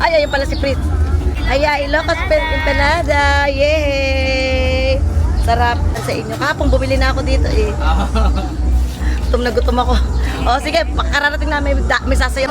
Ay, ayun pala si Prit. Ay, Ilocos Empanada. Yay! Sarap sa inyo. Kapong bumili na ako dito eh. Gutom na gutom ako. O sige, makararating na may sasayaw.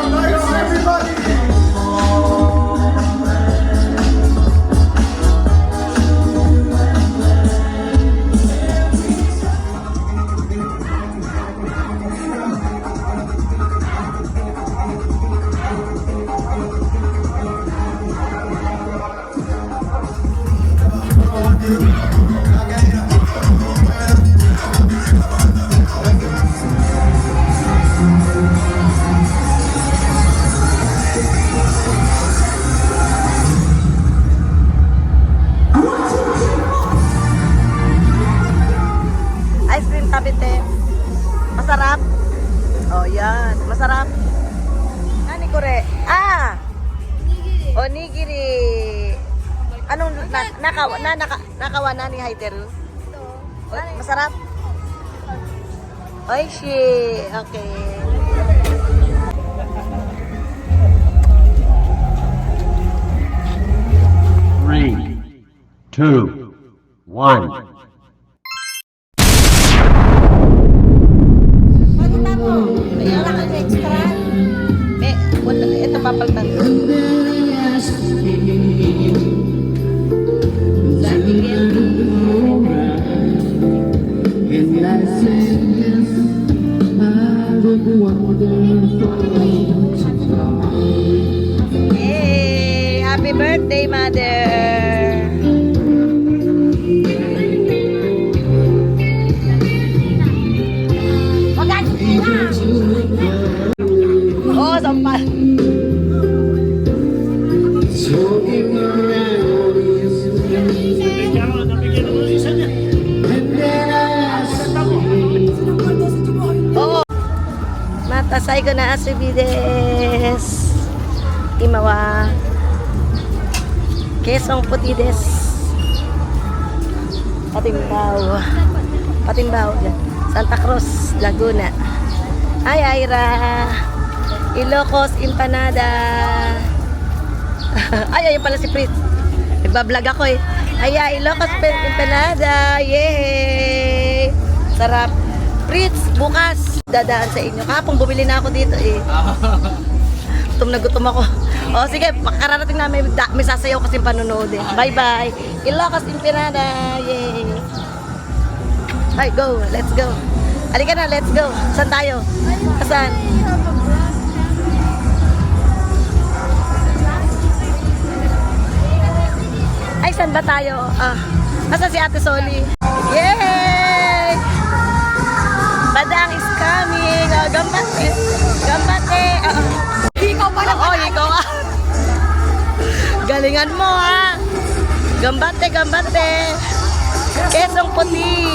Ice cream kabite. Masarap. Oh, yan. Masarap. Nani kore? Ah! Onigiri. Anong nakawa na ni Haidel? Masarap? Oishi. Okay. Three, two, one. Ito papalitan ko. Hey, happy birthday, mother. Oh, sampal. Oo. Matasay ko na asubides. Imawa. Kesong putides. Patimbaw. Patimbaw dyan. Santa Cruz, Laguna. Ay, Aira. Ilocos Empanada. Ay, ayun pala si Prit. Nagbablog ako eh. Ay, Ilocos Empanada. Yay! Sarap. Prits, bukas dadaan sa inyo. Kapong bumili na ako dito eh. Gutom na gutom ako. O sige, makararating na may sasayaw kasi panonood eh. Bye-bye. Ilocos Empanada. Yay! Ay, go. Let's go. Halika na, let's go. Saan tayo? Saan? Ay, saan ba tayo? Nasa si Ate Soli? Yay! Badang is coming. Oh, gambate. Gambate. Ikaw pala ba? Oo, ikaw ka. Galingan mo, ha? Gambate, gambate. Quezon Puti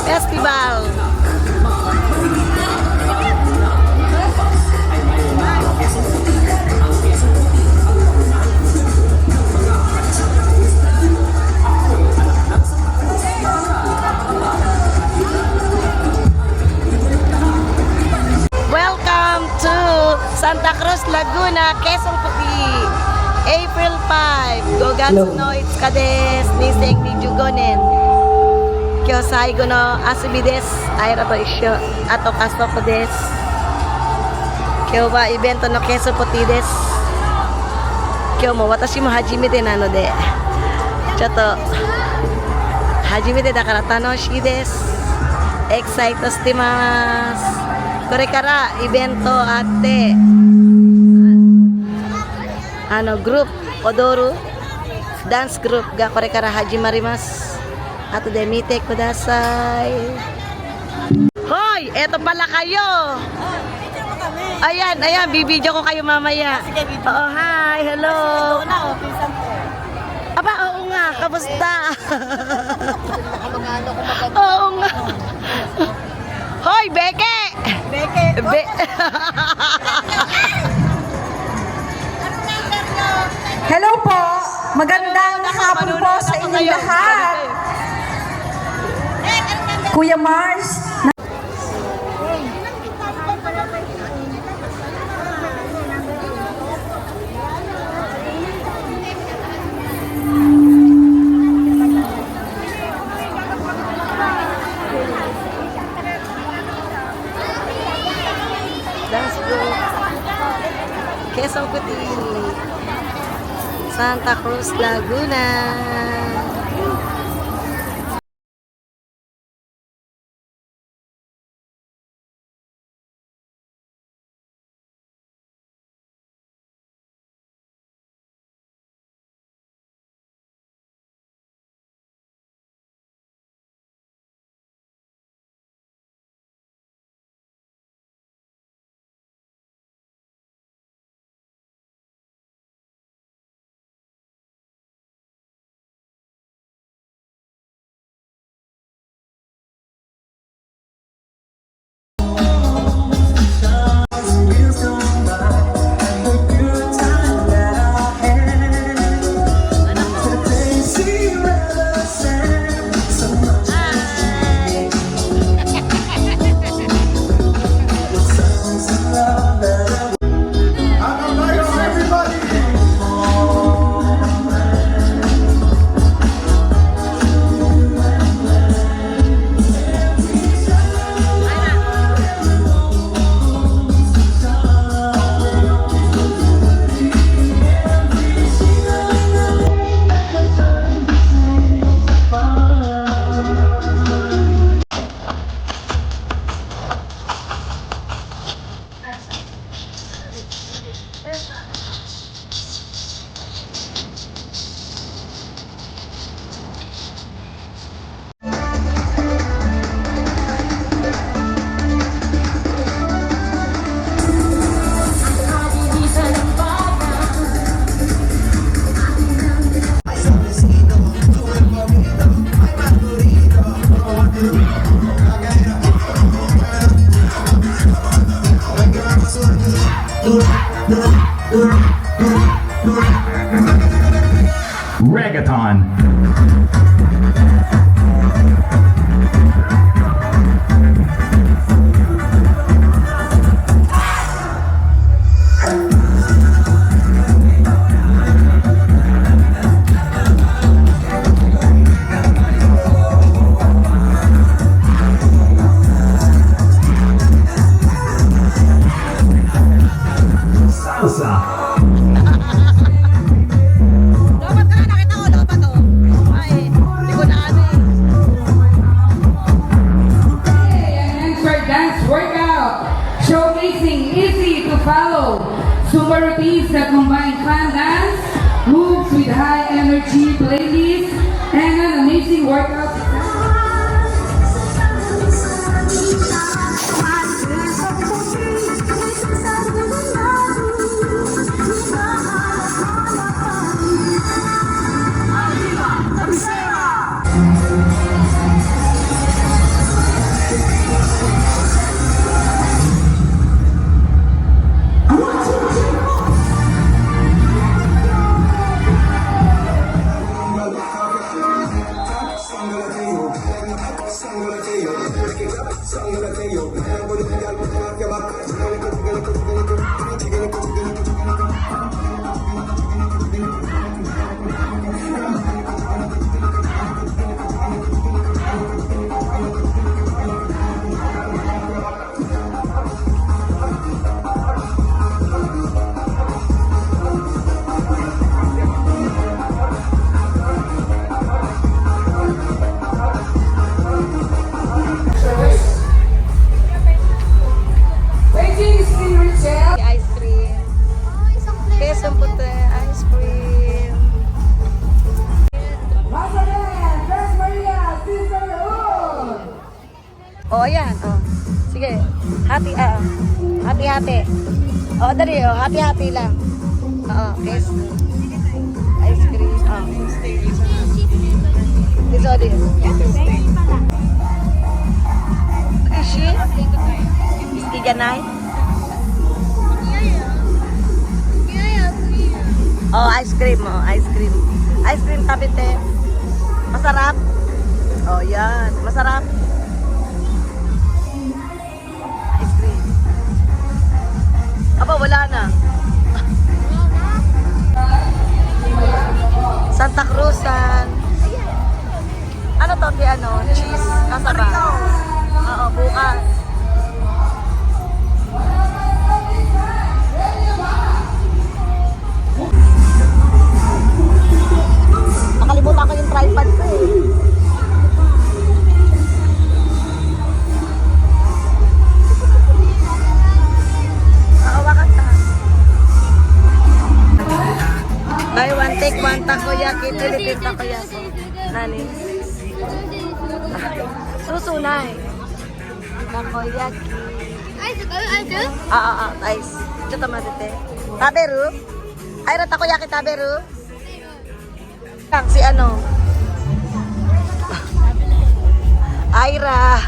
Festival. Welcome to Santa Cruz, Laguna, Quezon Puti. April 5. Gogatsu no Itsuka desu. Niseng ni Jugonen. Kyou saigo no asubi desu. Aira to issho. Ato kastoku desu. Kyou wa ibento no Quezon Puti desu. Kyou mo watashi mo hajimete na no de. Chotto hajimete dakara tanoshii desu. Excited shitemasu. これからイベントあってグループ踊るダンスグループがこれから始まります。後で見てください。Hoy! Eto pala kayo! Ayan, ayan, bibidyo ko kayo mamaya. Oo, hi, hello! Aba, oo nga, kamusta? Oo nga. Hoy, Beke! Beke! Hello po! Magandang hapon po sa inyong lahat! Kuya Mars, Quezon City. Santa Cruz, Laguna. Reggaeton. Salsa. Dapat ka na nakita ko, dapat to. Ay, hindi ko na ano eh. And for dance workout, showcasing easy to follow. Zumba routines that combine fun dance, moves with high energy playlists, and an amazing workout. Waiting in retail. Ice cream. Quezon Puti, ice cream. Mazalan, Tres Maria, Sisterhood. Oh, ayan. Oh. Sige. Hati-hati. Oh, dali. Oh, hati-hati lang. Oo, yes. Ice cream. Oh. This all this. Is she? Istiganay? Oh, ice cream. Oh, ice cream. Ice cream tabite. Masarap. Oh, yan. Masarap. Ice cream. Aba, wala na. Santa Cruzan. Ano to? Ano? Cheese? Nasa ba? Oo, bukas. take one takoyaki, Philippine takoyaki. Nani? Susunay. Takoyaki. Nice. Ito matete. Taberu? Ayra takoyaki taberu? Si ano? Ayra.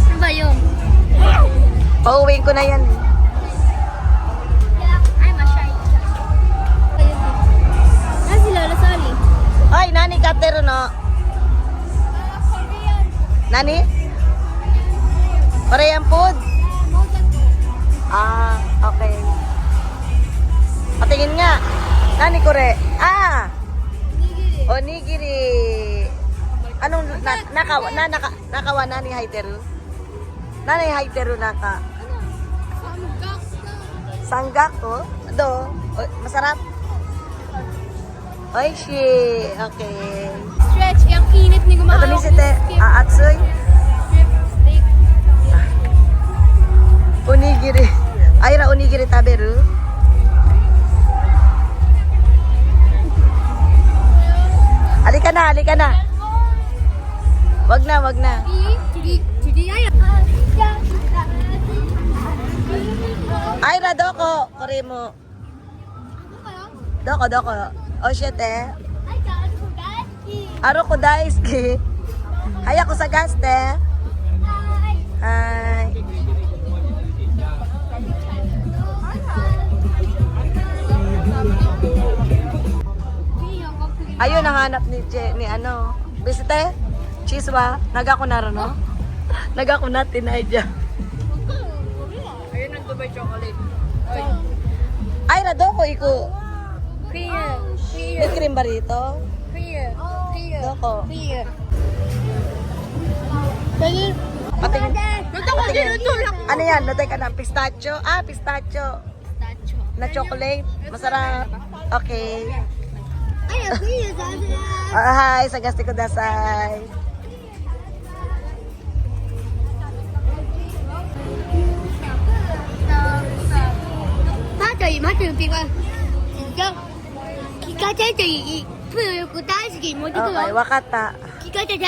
Ano ba yun? Pauwiin ko na yan. Ay, masyay. Ah, si Lola, sorry. Ay, nani katero no? Nani? Korean food? Ah, okay. Patingin nga. Nani kore? Ah! Onigiri. Anong nakawa nani haiteru? Nani haiteru naka? Sanggak ko? Do. Masarap? Oishi. Okay. Stretch, yung init ni Ito gumahawak. ni site. Atsoy. Strip steak. Onigiri. Ayra onigiri taberu? Halika na, halika na. Wag na, wag na. Ayra, doko. Kore mo. Doko, doko. O, shite. Aro ko daisuki. Haya ko sa gaste. Hi. Ayun, nahanap ni ano. Bisite? Chiswa? Nagako na rin, no? Nagako na, tinay dyan. Ayun ang Dubai chocolate. Ay, rado ko, iko. Clear. May cream ba rito? Clear. Clear. Doko. Clear. Pwede. Patingin. Patingin. Ano yan? Natay ka na. Pistachio? Ah, pistachio. Pistachio. Na chocolate. Masarap. Okay. Ay, clear. Hi, sagasti ko dasay.待って、ピカ。聞かせていい。プール大好き持ってく Okay, よ。 wakata. 聞かせて。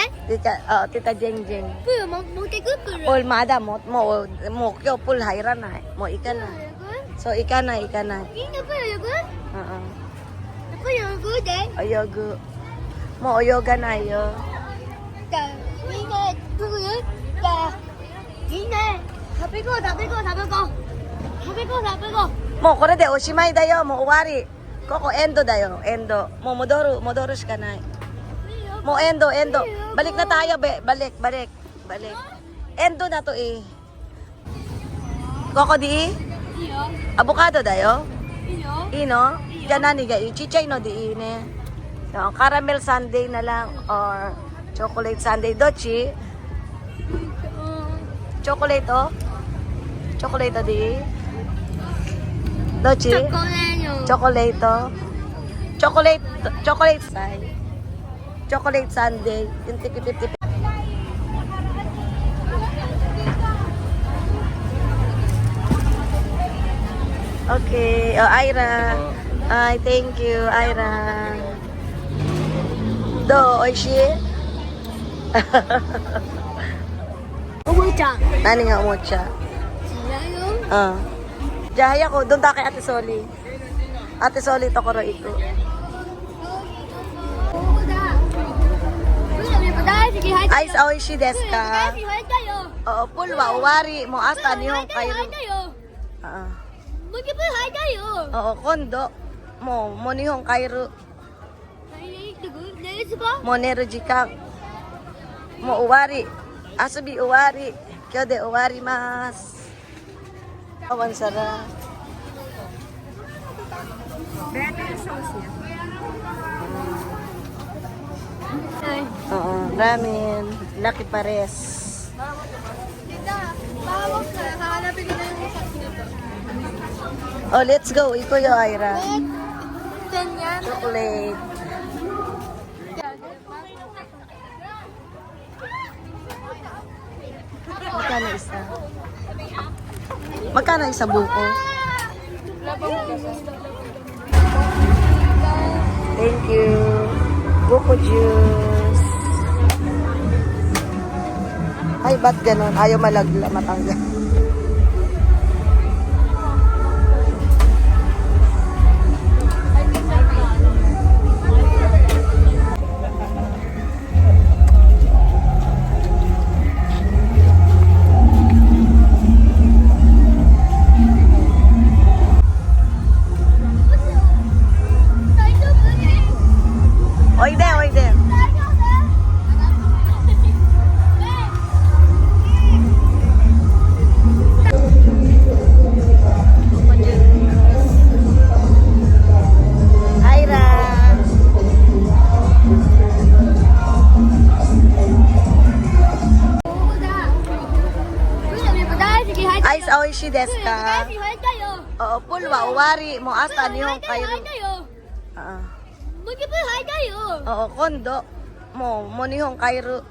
Tita Jeng Jeng. プール持ってくプール。 Ol mada mo kyo pul hayra na. Mo ika na. So ika na. みんなプール行く？ プール行くで。 Oyogu. Mo oyoga na yo. みんなプール？みんな食べ行こう。Mo kore de oshimai da yo. Mo uwari. Koko endo da yo. Endo. Mo modoru shika nai. Mo endo. Balik na tayo be. Balik. Endo na to eh. Koko di? いいよ。 Avocado da yo. いいよ。 Ino? Diyan na ni gayo. Chichay no di ine. So, caramel sundae na lang or chocolate sundae. Dochi? Chocolate oh? Chocolate di? Dochi? チョコレート。 Chocolate oh? Chocolate sundae. Chocolate sundae. Yung tipi-tipi. Okay. Oh, Ira. Ay, thank you, Ira. Do, oishi? おもちゃ。 Nani nga mocha? 違うよ。 Jaya ko, doon ta kay Ate Soli. Ate Soli, tokoro ito. ここだ。プールやっぱ大好き入ったよ。 Ice oishi desu プール大 ka? 好き入ったよ。 Oo, pulwa, uwari mo プー asta ル ni 入 Hong ったよ。 Kairo. 入ったよ。 Ah. もう一回プール入ったよ。 Oo, kondo. Mo ni Hong Kairo. レースか？ Mo neru jikang. Mo uwari. Asubi uwari. Kyo de uwari mas. Awan sara. Oo, ramen. Lucky Pares. Bawak ka. Hahanapin ko na yung masarap nito. Oh, let's go. Iko yo, Ira. Ganyan. Chocolate. Magkano yung sa buko? Thank you. Buko juice. Ay, ba't ganun? Ayaw matanggal. Oy de. Aira. Ice oishi desu ka? Oo, pulwa, uwari mo asa nihong kairo. Ah. Oo, kondo. Mo nihong kairo.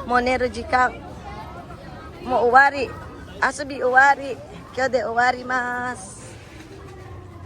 Mo neru jikan. Mo uwari. Asubi uwari. Kyo de uwari mas.